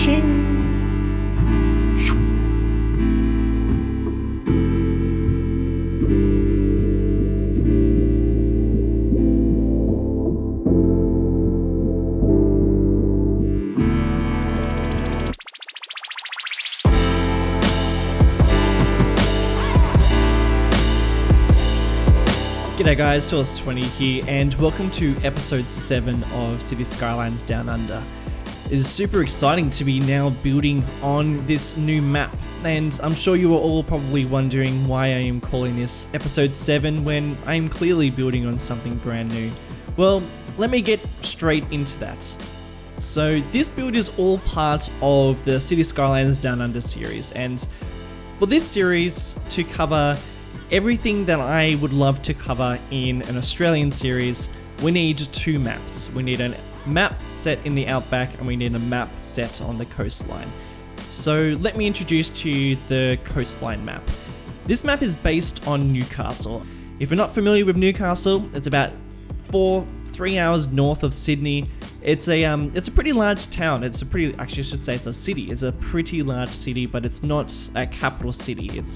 G'day guys, Tours20 here, and welcome to episode 7 of City Skylines Down Under. It is super exciting to be now building on this new map, and I'm sure you are all probably wondering why I am calling this episode 7 when I am clearly building on something brand new. Well, let me get straight into that. So this build is all part of the City Skylines Down Under series, and for this series to cover everything that I would love to cover in an Australian series, we need 2 maps. We need a map set in the outback and we need a map set on the coastline. So let me introduce to you the coastline map. This map is based on Newcastle. If you're not familiar with Newcastle, it's about 3 hours north of Sydney. It's a pretty large town. Actually I should say it's a city. It's a pretty large city, but it's not a capital city. It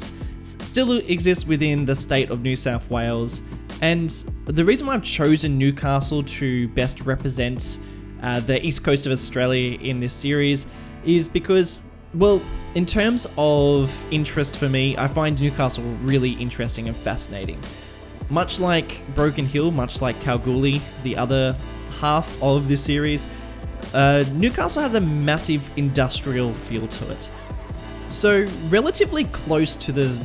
still exists within the state of New South Wales, and the reason why I've chosen Newcastle to best represent the east coast of Australia in this series is because, well, in terms of interest for me, I find Newcastle really interesting and fascinating. Much like Broken Hill, much like Kalgoorlie, the other half of this series, Newcastle has a massive industrial feel to it. So relatively close to the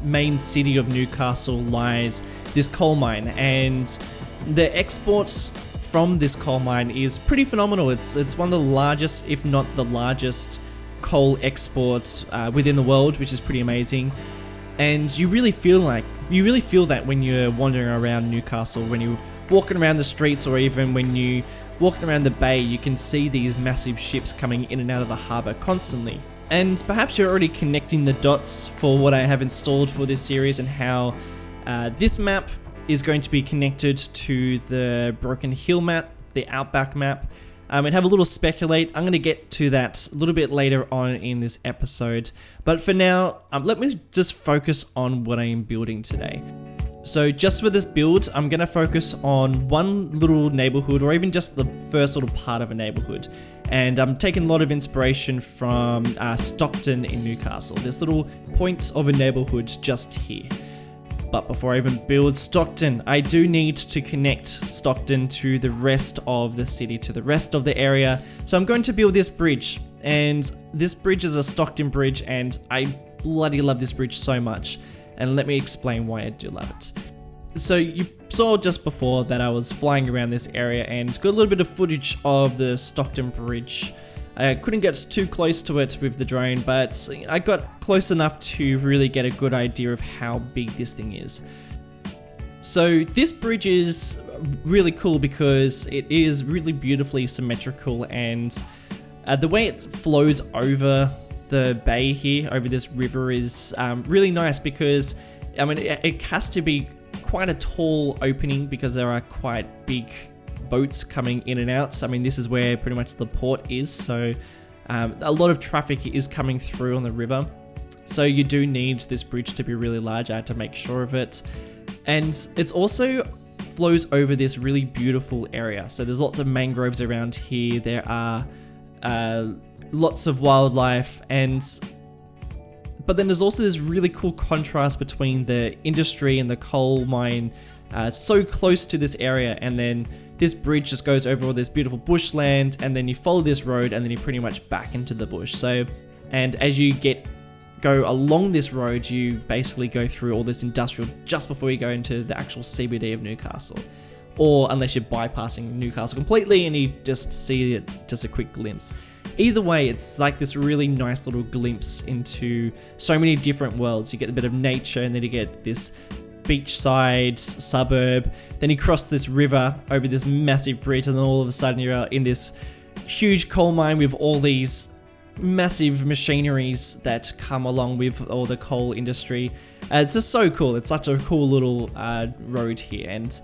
main city of Newcastle lies this coal mine, and the exports from this coal mine is pretty phenomenal. It's one of the largest, if not the largest, coal exports within the world, which is pretty amazing. And you really feel that when you're wandering around Newcastle, when you're walking around the streets, or even when you walking around the bay, you can see these massive ships coming in and out of the harbour constantly. And perhaps you're already connecting the dots for what I have installed for this series and how this map is going to be connected to the Broken Hill map, the Outback map, and have a little speculate. I'm going to get to that a little bit later on in this episode. But for now, let me just focus on what I am building today. So just for this build, I'm going to focus on one little neighborhood, or even just the first little part of a neighborhood. And I'm taking a lot of inspiration from Stockton in Newcastle, this little point of a neighborhood just here. But before I even build Stockton, I do need to connect Stockton to the rest of the city, to the rest of the area. So I'm going to build this bridge, and this bridge is a Stockton bridge, and I bloody love this bridge so much. And let me explain why I do love it. So you saw just before that I was flying around this area and got a little bit of footage of the Stockton Bridge. I couldn't get too close to it with the drone, but I got close enough to really get a good idea of how big this thing is. So this bridge is really cool because it is really beautifully symmetrical, and the way it flows over the bay here, over this river, is really nice because, I mean, it has to be quite a tall opening because there are quite big boats coming in and out. I mean, this is where pretty much the port is, so a lot of traffic is coming through on the river. So you do need this bridge to be really large. I had to make sure of it. And it also flows over this really beautiful area. So there's lots of mangroves around here. There are lots of wildlife, but then there's also this really cool contrast between the industry and the coal mine so close to this area, and then this bridge just goes over all this beautiful bushland, and then you follow this road and then you're pretty much back into the bush. So, and as you go along this road, you basically go through all this industrial just before you go into the actual CBD of Newcastle. Or unless you're bypassing Newcastle completely and you just see it, just a quick glimpse. Either way, it's like this really nice little glimpse into so many different worlds. You get a bit of nature, and then you get this beachside suburb. Then you cross this river over this massive bridge, and then all of a sudden you're in this huge coal mine with all these massive machineries that come along with all the coal industry. It's just so cool. It's such a cool little road here, and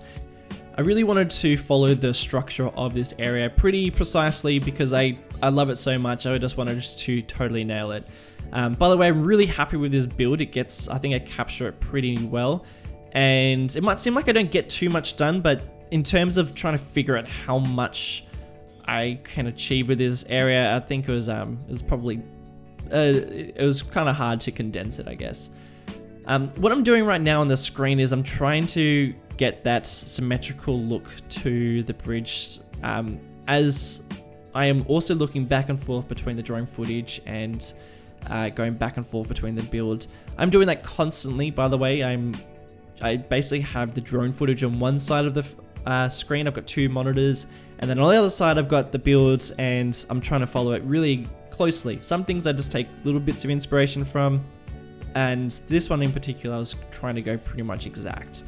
I really wanted to follow the structure of this area pretty precisely because I I love it so much. I just wanted to totally nail it. By the way, I'm really happy with this build. I think I capture it pretty well. And it might seem like I don't get too much done, but in terms of trying to figure out how much I can achieve with this area, I think it was probably it was kind of hard to condense it, I guess. What I'm doing right now on the screen is I'm trying to get that symmetrical look to the bridge, as I am also looking back and forth between the drone footage and going back and forth between the build. I'm doing that constantly, by the way. I basically have the drone footage on one side of the screen. I've got 2 monitors, and then on the other side I've got the builds, and I'm trying to follow it really closely. Some things I just take little bits of inspiration from, and this one in particular I was trying to go pretty much exact.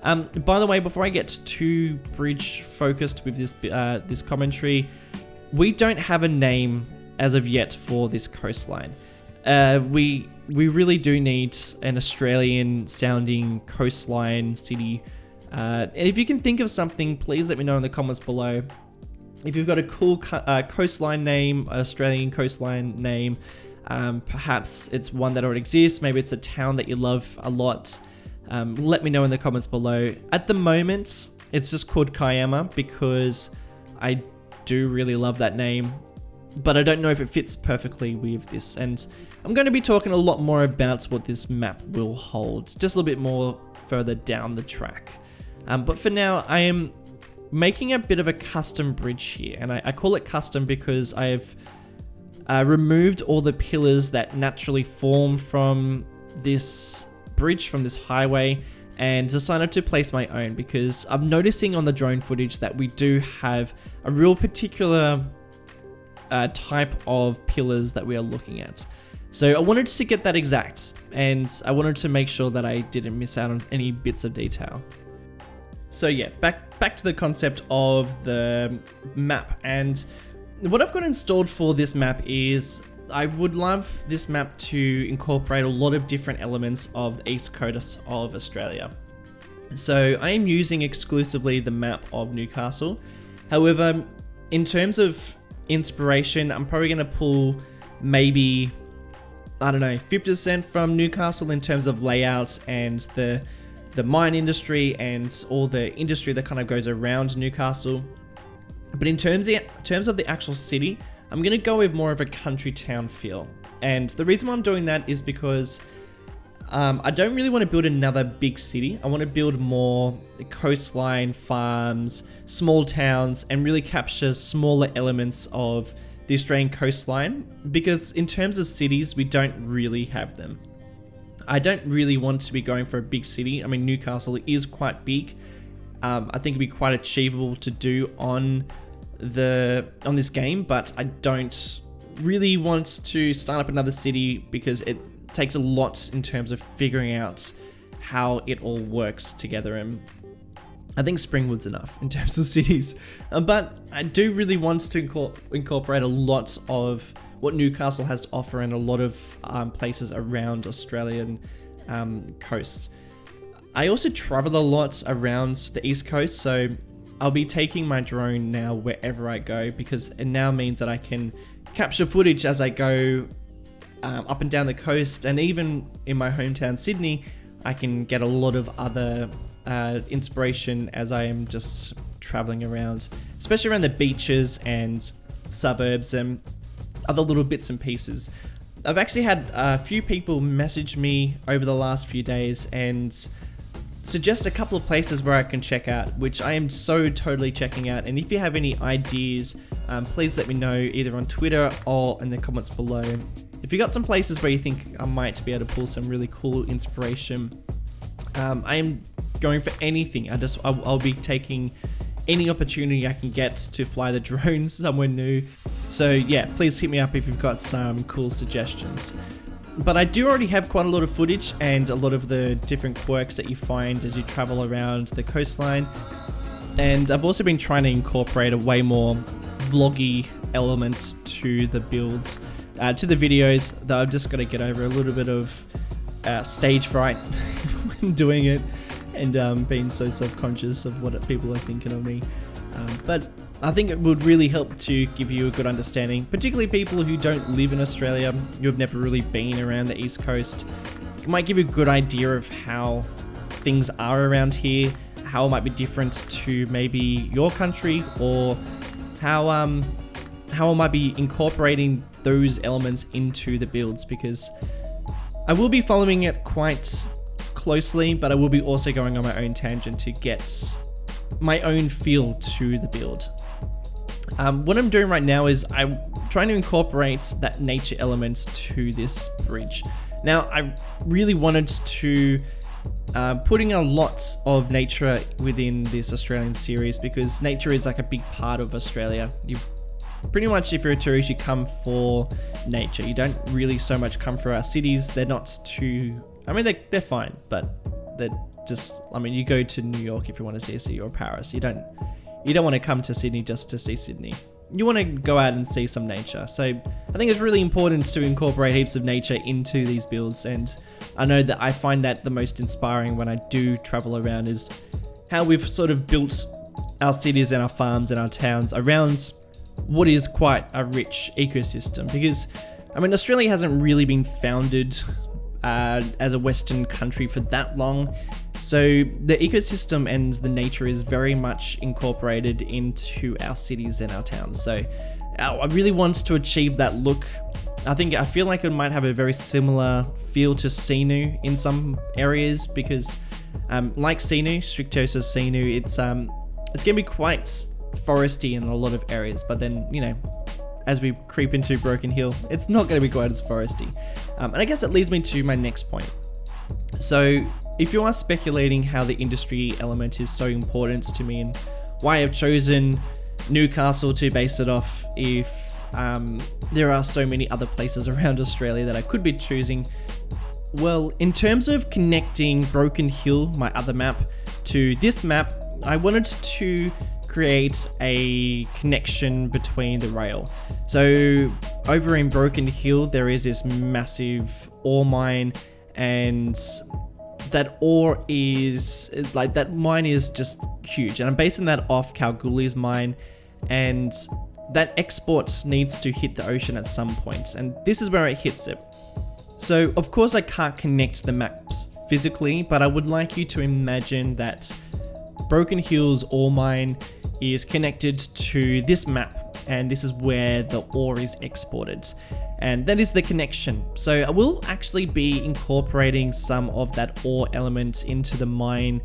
By the way, before I get too bridge focused with this commentary, we don't have a name as of yet for this coastline. We really do need an Australian sounding coastline city. And if you can think of something, please let me know in the comments below. If you've got a cool coastline name, Australian coastline name, perhaps it's one that already exists, maybe it's a town that you love a lot, let me know in the comments below. At the moment, it's just called Kiama because I do really love that name, but I don't know if it fits perfectly with this, and I'm going to be talking a lot more about what this map will hold, just a little bit more further down the track. But for now, I am making a bit of a custom bridge here, and I call it custom because I've removed all the pillars that naturally form from this bridge, from this highway, and decided to place my own because I'm noticing on the drone footage that we do have a real particular type of pillars that we are looking at. So I wanted to get that exact, and I wanted to make sure that I didn't miss out on any bits of detail. So yeah, back to the concept of the map, and what I've got installed for this map is I would love this map to incorporate a lot of different elements of the east coast of Australia. So I am using exclusively the map of Newcastle. However, in terms of inspiration, I'm probably going to pull maybe, I don't know, 50% from Newcastle in terms of layout and the mine industry and all the industry that kind of goes around Newcastle. But in terms of the actual city, I'm going to go with more of a country town feel. And the reason why I'm doing that is because I don't really want to build another big city. I want to build more coastline, farms, small towns, and really capture smaller elements of the Australian coastline, because in terms of cities, we don't really have them. I don't really want to be going for a big city. I mean, Newcastle is quite big. I think it'd be quite achievable to do on this game, but I don't really want to start up another city because it takes a lot in terms of figuring out how it all works together, and I think Springwood's enough in terms of cities. But I do really want to incorporate a lot of what Newcastle has to offer and a lot of places around Australian coasts. I also travel a lot around the East Coast, so I'll be taking my drone now wherever I go, because it now means that I can capture footage as I go up and down the coast, and even in my hometown Sydney, I can get a lot of other inspiration as I am just traveling around, especially around the beaches and suburbs and other little bits and pieces. I've actually had a few people message me over the last few days and suggest a couple of places where I can check out, which I am so totally checking out. And if you have any ideas, please let me know either on Twitter or in the comments below. If you got some places where you think I might be able to pull some really cool inspiration, I am going for anything. I'll be taking any opportunity I can get to fly the drone somewhere new. So yeah, please hit me up if you've got some cool suggestions. But I do already have quite a lot of footage and a lot of the different quirks that you find as you travel around the coastline. And I've also been trying to incorporate a way more vloggy elements to the builds, to the videos, that I've just got to get over a little bit of stage fright when doing it, and being so self-conscious of what people are thinking of me. But I think it would really help to give you a good understanding, particularly people who don't live in Australia, who have never really been around the East Coast. It might give you a good idea of how things are around here, how it might be different to maybe your country, or how it might be incorporating those elements into the builds, because I will be following it quite closely, but I will be also going on my own tangent to get my own feel to the build. What I'm doing right now is I'm trying to incorporate that nature element to this bridge. Now, I really wanted to putting a lot of nature within this Australian series, because nature is like a big part of Australia. You pretty much, if you're a tourist, you come for nature. You don't really so much come for our cities. They're not too, I mean, they're fine, but they're just, I mean, you go to New York if you want to see a city, or Paris. You don't want to come to Sydney just to see Sydney. You want to go out and see some nature. So I think it's really important to incorporate heaps of nature into these builds, and I know that I find that the most inspiring when I do travel around is how we've sort of built our cities and our farms and our towns around what is quite a rich ecosystem. Because, I mean, Australia hasn't really been founded as a Western country for that long. So the ecosystem and the nature is very much incorporated into our cities and our towns. So I really want to achieve that look. I feel like it might have a very similar feel to Sinu in some areas, because like Sinu, Strictosa's Sinu, it's going to be quite foresty in a lot of areas, but then, you know, as we creep into Broken Hill, it's not going to be quite as foresty. And I guess it leads me to my next point. So if you are speculating how the industry element is so important to me and why I've chosen Newcastle to base it off, if there are so many other places around Australia that I could be choosing, well, in terms of connecting Broken Hill, my other map, to this map, I wanted to create a connection between the rail. So over in Broken Hill, there is this massive ore mine, and that ore is like, that mine is just huge, and I'm basing that off Kalgoorlie's mine, and that export needs to hit the ocean at some point, and this is where it hits it. So of course I can't connect the maps physically, but I would like you to imagine that Broken Hill's ore mine is connected to this map, and this is where the ore is exported, and that is the connection. So I will actually be incorporating some of that ore element into the mine,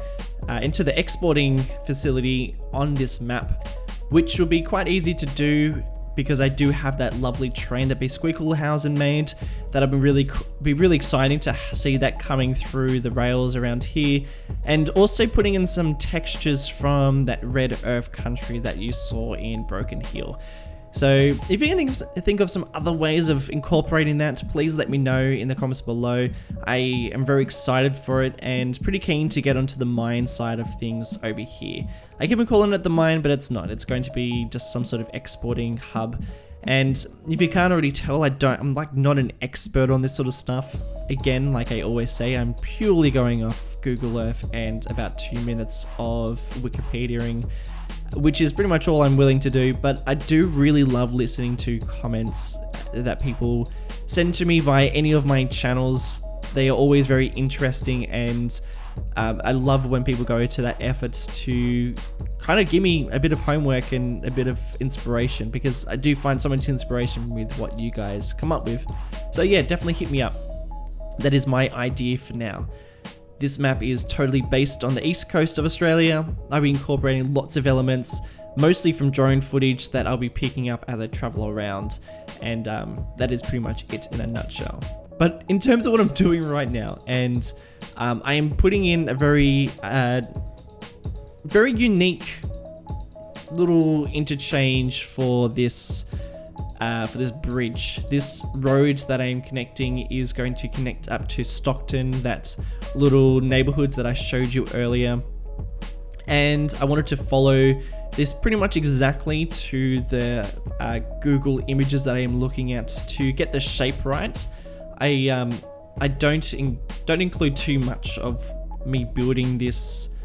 into the exporting facility on this map, which will be quite easy to do because I do have that lovely train that Besqueaklehausen made that I've been really exciting to see that coming through the rails around here, and also putting in some textures from that red earth country that you saw in Broken Hill. So if you can think of some other ways of incorporating that, please let me know in the comments below. I am very excited for it and pretty keen to get onto the mine side of things over here. I keep on calling it the mine, but it's not. It's going to be just some sort of exporting hub. And if you can't already tell, I'm like not an expert on this sort of stuff. Again, like I always say, I'm purely going off Google Earth and about 2 minutes of Wikipediaing, which is pretty much all I'm willing to do. But I do really love listening to comments that people send to me via any of my channels. They are always very interesting, and I love when people go to that effort to kind of give me a bit of homework and a bit of inspiration, because I do find so much inspiration with what you guys come up with. So yeah, definitely hit me up. That is my idea for now. This map is totally based on the east coast of Australia. I'll be incorporating lots of elements, mostly from drone footage that I'll be picking up as I travel around, and that is pretty much it in a nutshell. But in terms of what I'm doing right now, and I am putting in a very unique little interchange for this bridge. This road that I am connecting is going to connect up to Stockton, that little neighborhood that I showed you earlier. And I wanted to follow this pretty much exactly to the Google images that I am looking at to get the shape right. I don't include too much of me building this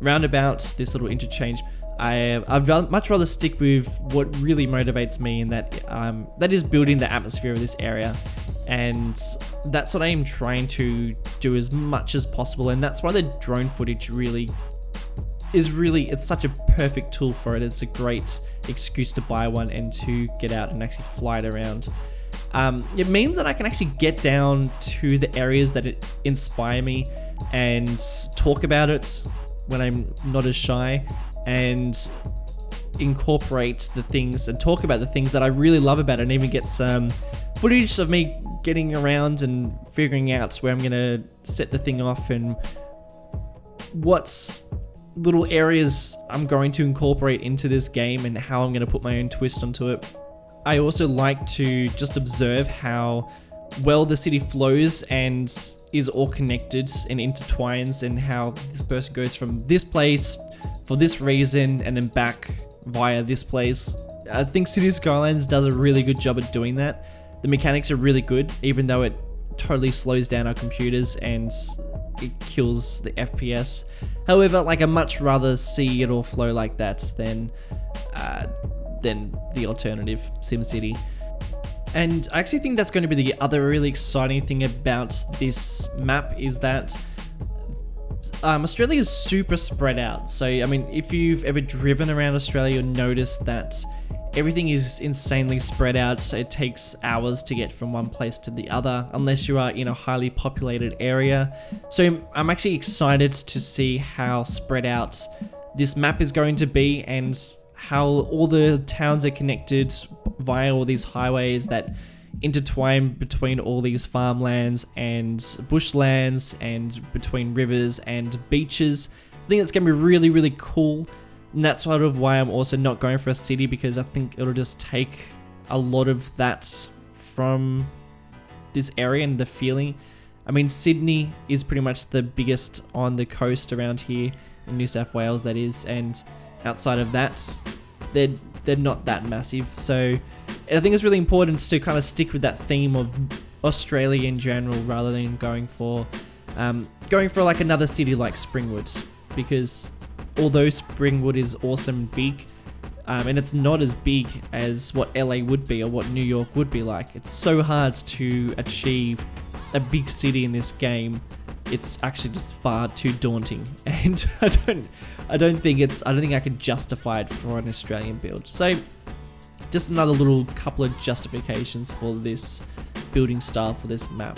roundabout, this little interchange. much rather stick with what really motivates me, and that is building the atmosphere of this area. And that's what I am trying to do as much as possible, and that's why the drone footage it's such a perfect tool for it. It's a great excuse to buy one and to get out and actually fly it around. It means that I can actually get down to the areas that inspire me and talk about it when I'm not as shy, and incorporate the things and talk about the things that I really love about it, and even get some footage of me getting around and figuring out where I'm gonna set the thing off and what little areas I'm going to incorporate into this game and how I'm gonna put my own twist onto it. I also like to just observe how well the city flows and is all connected and intertwines, and how this person goes from this place for this reason and then back via this place. I think City Skylines does a really good job at doing that. The mechanics are really good, even though it totally slows down our computers and it kills the FPS. However, like, I much rather see it all flow like that than the alternative, SimCity. And I actually think that's going to be the other really exciting thing about this map, is that Australia is super spread out. So, I mean, if you've ever driven around Australia, you'll notice that everything is insanely spread out, so it takes hours to get from one place to the other, unless you are in a highly populated area. So I'm actually excited to see how spread out this map is going to be, and how all the towns are connected via all these highways that intertwine between all these farmlands and bushlands, and between rivers and beaches. I think it's going to be really, really cool. And that's sort of why I'm also not going for a city, because I think it'll just take a lot of that from this area and the feeling. I mean, Sydney is pretty much the biggest on the coast around here, in New South Wales that is, and outside of that, they're not that massive. So I think it's really important to kind of stick with that theme of Australia in general, rather than going for like another city like Springwood, because although Springwood is awesome and big, and it's not as big as what LA would be or what New York would be like. It's so hard to achieve a big city in this game. It's actually just far too daunting, and I don't think I could justify it for an Australian build. So just another little couple of justifications for this building style for this map.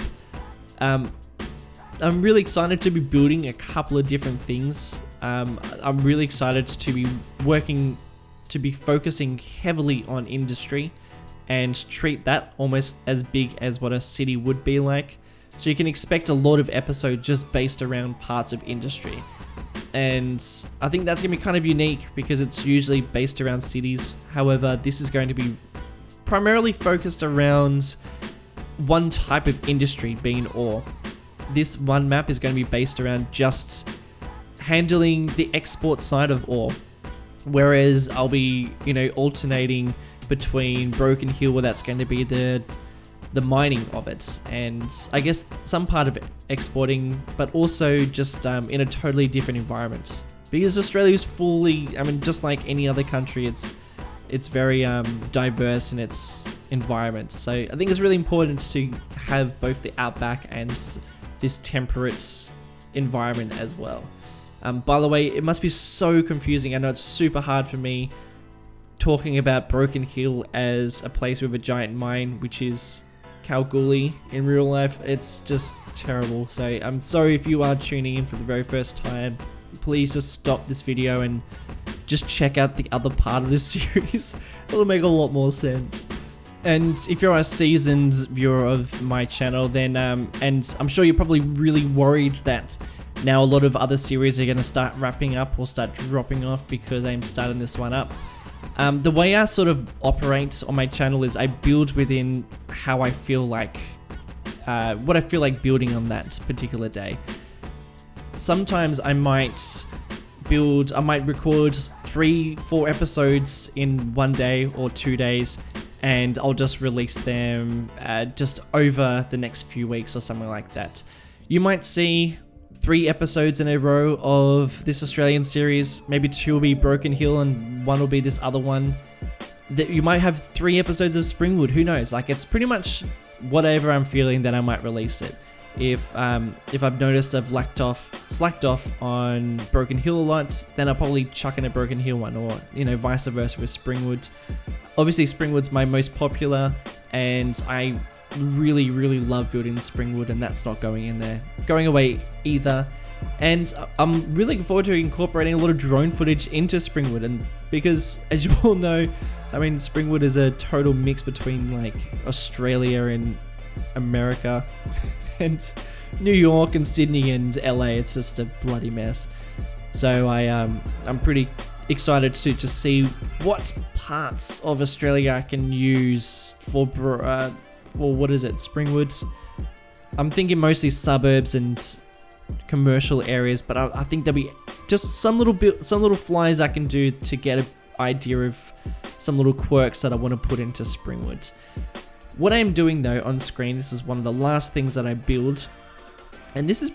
I'm really excited to be building a couple of different things. I'm really excited to be focusing heavily on industry and treat that almost as big as what a city would be like. So you can expect a lot of episodes just based around parts of industry. And I think that's going to be kind of unique, because it's usually based around cities. However, this is going to be primarily focused around one type of industry, being ore. This one map is going to be based around just handling the export side of ore, whereas I'll be, alternating between Broken Hill, where that's going to be the mining of it, and I guess some part of exporting, but also just in a totally different environment, because Australia is fully, just like any other country, it's very diverse in its environment. So I think it's really important to have both the outback and this temperate environment as well. By the way, it must be so confusing. I know it's super hard for me talking about Broken Hill as a place with a giant mine, which is Kalgoorlie in real life. It's just terrible. So I'm sorry if you are tuning in for the very first time. Please just stop this video and just check out the other part of this series. It'll make a lot more sense. And if you're a seasoned viewer of my channel, then and I'm sure you're probably really worried that now a lot of other series are going to start wrapping up or start dropping off because I'm starting this one up. The way I sort of operate on my channel is I build within how I feel like, what I feel like building on that particular day. Sometimes I might record 3-4 episodes in one day or 2 days, and I'll just release them just over the next few weeks or something like that. You might see 3 episodes in a row of this Australian series. Maybe 2 will be Broken Hill and 1 will be this other one. That you might have 3 episodes of Springwood, who knows? Like, it's pretty much whatever I'm feeling that I might release it. If I've noticed I've slacked off on Broken Hill a lot, then I'll probably chuck in a Broken Hill one, or vice versa with Springwood. Obviously Springwood's my most popular, and I really love building Springwood, and that's not going away either. And I'm really looking forward to incorporating a lot of drone footage into Springwood, and because as you all know, I mean, Springwood is a total mix between like Australia and America and New York and Sydney and LA. It's just a bloody mess. So I'm pretty excited to just see what parts of Australia I can use for what is it, Springwood. I'm thinking mostly suburbs and commercial areas, but I think there'll be just some little flies I can do to get an idea of some little quirks that I want to put into Springwood. What I am doing though on screen, this is one of the last things that I build, and this is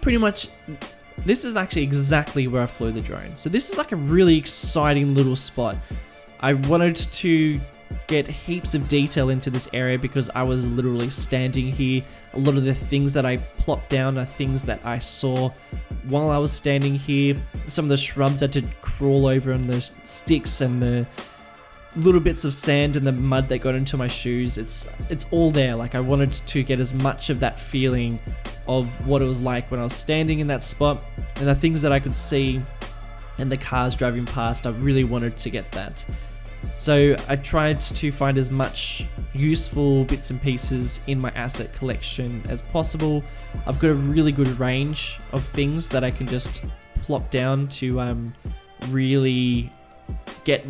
actually exactly where I flew the drone. So this is like a really exciting little spot. I wanted to get heaps of detail into this area because I was literally standing here. A lot of the things that I plopped down are things that I saw while I was standing here. Some of the shrubs I had to crawl over, and the sticks and the little bits of sand and the mud that got into my shoes. It's all there. Like, I wanted to get as much of that feeling of what it was like when I was standing in that spot, and the things that I could see and the cars driving past. I really wanted to get that. So I tried to find as much useful bits and pieces in my asset collection as possible. I've got a really good range of things that I can just plop down to really get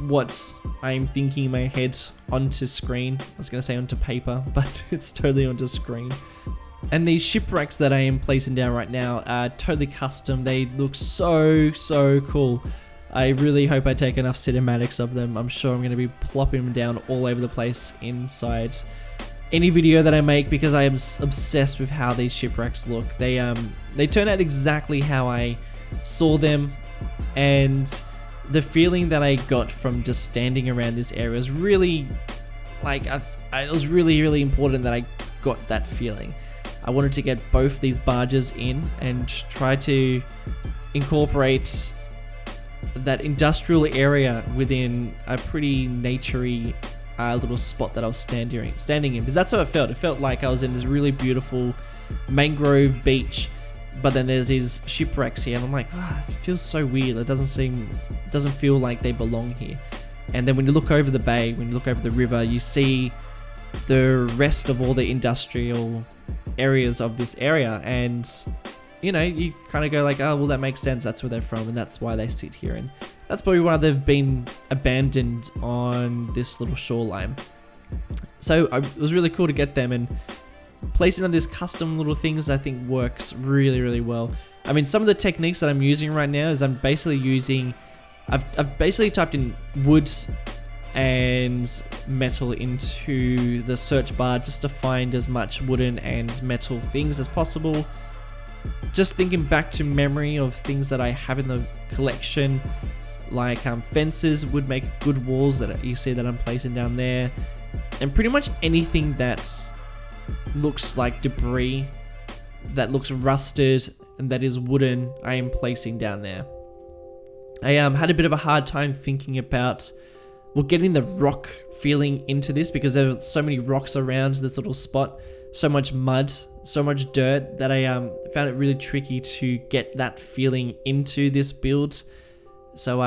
what I'm thinking in my head onto screen. I was going to say onto paper, but it's totally onto screen. And these shipwrecks that I am placing down right now are totally custom. They look so cool. I really hope I take enough cinematics of them. I'm sure I'm going to be plopping them down all over the place inside any video that I make, because I am obsessed with how these shipwrecks look. They turn out exactly how I saw them, and the feeling that I got from just standing around this area is really, like, it was really important that I got that feeling. I wanted to get both these barges in and try to incorporate that industrial area within a pretty naturey little spot that I was standing in, because that's how it felt. It felt like I was in this really beautiful mangrove beach, but then there's these shipwrecks here, and I'm like, it feels so weird. It doesn't feel like they belong here. And then when you look over the bay, when you look over the river, you see the rest of all the industrial areas of this area, and you kind of go like, oh, well, that makes sense. That's where they're from, and that's why they sit here. And that's probably why they've been abandoned on this little shoreline. So it was really cool to get them, and placing on these custom little things I think works really well. I mean, some of the techniques that I'm using right now is I've basically typed in wood and metal into the search bar just to find as much wooden and metal things as possible. Just thinking back to memory of things that I have in the collection, like fences would make good walls that you see that I'm placing down there, and pretty much anything that looks like debris, that looks rusted and that is wooden, I am placing down there. I had a bit of a hard time thinking about getting the rock feeling into this, because there were so many rocks around this little spot, so much mud, so much dirt, that I found it really tricky to get that feeling into this build. So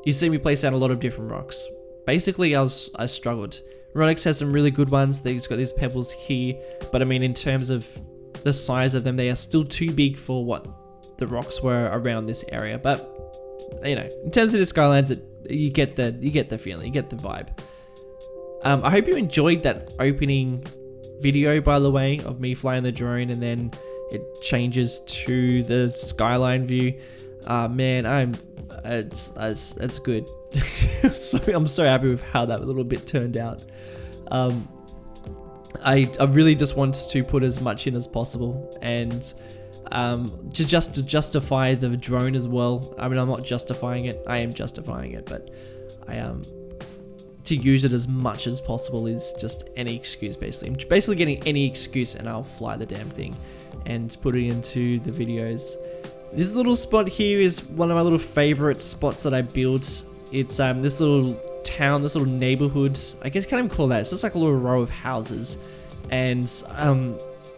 you see me place down a lot of different rocks. Basically, I struggled. Ronix has some really good ones. He's got these pebbles here, but I mean, in terms of the size of them, they are still too big for what the rocks were around this area. But in terms of the Skylines, you get the feeling, you get the vibe. I hope you enjoyed that opening video, by the way, of me flying the drone, and then it changes to the skyline view. Man, it's good. So I'm so happy with how that little bit turned out. I really just wanted to put as much in as possible, and to justify the drone as well. I mean, I'm not justifying it, I am justifying it, but to use it as much as possible is just any excuse, basically. I'm basically getting any excuse and I'll fly the damn thing and put it into the videos. This little spot here is one of my little favorite spots that I built. It's this little town, this little neighborhood, I guess can't even call that. It's just like a little row of houses, and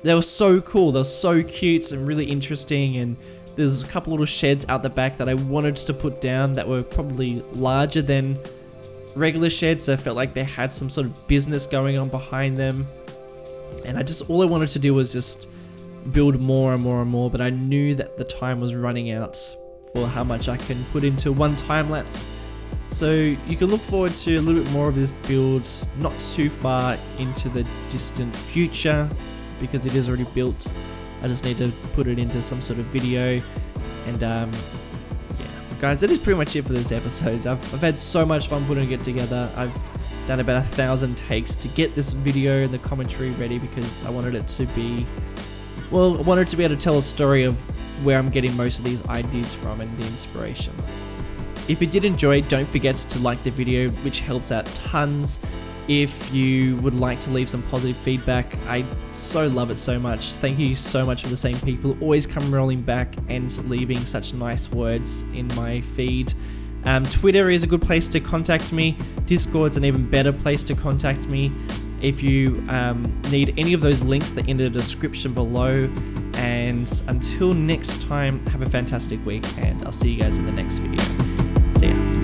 they were so cool. They were so cute and really interesting, and there's a couple little sheds out the back that I wanted to put down that were probably larger than regular sheds, so I felt like they had some sort of business going on behind them. And all I wanted to do was just build more and more and more, but I knew that the time was running out for how much I can put into one time lapse. So you can look forward to a little bit more of this build not too far into the distant future, because it is already built. I just need to put it into some sort of video. And yeah, guys, that is pretty much it for this episode. I've had so much fun putting it together. I've done about 1,000 takes to get this video and the commentary ready, because I wanted it to be, well, I wanted to be able to tell a story of where I'm getting most of these ideas from and the inspiration. If you did enjoy, don't forget to like the video, which helps out tons. If you would like to leave some positive feedback, I so love it so much. Thank you so much for the same people always come rolling back and leaving such nice words in my feed. Twitter is a good place to contact me. Discord's an even better place to contact me. If you need any of those links, they're in the description below. And until next time, have a fantastic week, and I'll see you guys in the next video. See ya.